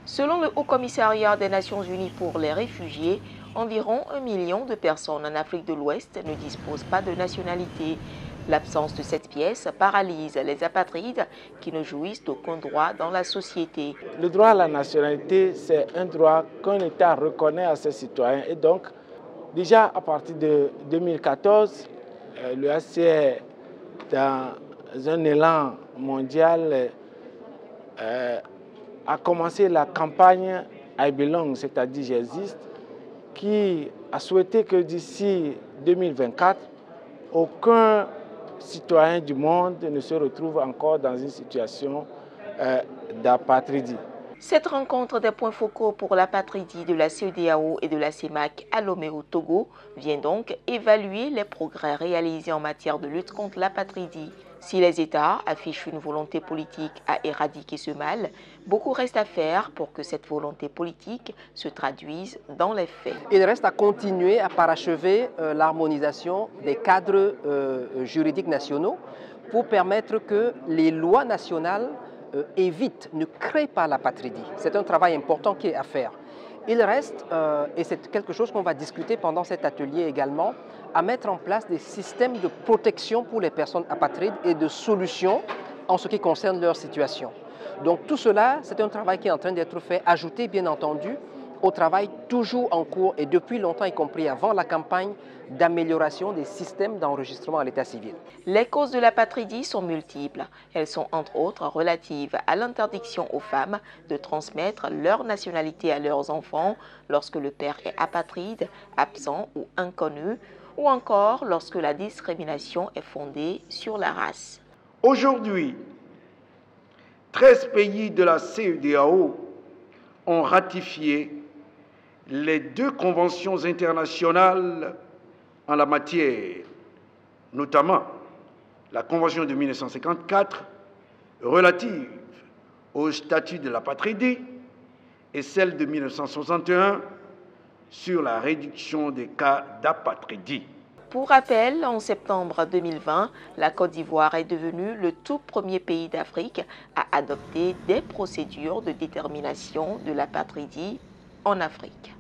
Selon le Haut-Commissariat des Nations Unies pour les réfugiés, environ 1 million de personnes en Afrique de l'Ouest ne disposent pas de nationalité. L'absence de cette pièce paralyse les apatrides qui ne jouissent d'aucun droit dans la société. Le droit à la nationalité, c'est un droit qu'un État reconnaît à ses citoyens. Et donc, déjà à partir de 2014, le HCR, dans un élan mondial, a commencé la campagne I Belong, c'est-à-dire j'existe, qui a souhaité que d'ici 2024, aucun citoyen du monde ne se retrouve encore dans une situation d'apatridie. Cette rencontre des points focaux pour l'apatridie de la CEDEAO et de la CEMAC à Lomé au Togo vient donc évaluer les progrès réalisés en matière de lutte contre l'apatridie. Si les États affichent une volonté politique à éradiquer ce mal, beaucoup reste à faire pour que cette volonté politique se traduise dans les faits. Il reste à continuer à parachever l'harmonisation des cadres juridiques nationaux pour permettre que les lois nationales évite, ne crée pas l'apatridie. C'est un travail important qui est à faire. Il reste, et c'est quelque chose qu'on va discuter pendant cet atelier également, à mettre en place des systèmes de protection pour les personnes apatrides et de solutions en ce qui concerne leur situation. Donc tout cela, c'est un travail qui est en train d'être fait, ajouté bien entendu au travail toujours en cours et depuis longtemps, y compris avant la campagne d'amélioration des systèmes d'enregistrement à l'état civil. Les causes de l'apatridie sont multiples. Elles sont entre autres relatives à l'interdiction aux femmes de transmettre leur nationalité à leurs enfants lorsque le père est apatride, absent ou inconnu, ou encore lorsque la discrimination est fondée sur la race. Aujourd'hui, 13 pays de la CEDEAO ont ratifié les 2 conventions internationales en la matière, notamment la Convention de 1954 relative au statut de l'apatridie et celle de 1961 sur la réduction des cas d'apatridie. Pour rappel, en septembre 2020, la Côte d'Ivoire est devenue le tout premier pays d'Afrique à adopter des procédures de détermination de l'apatridie en Afrique.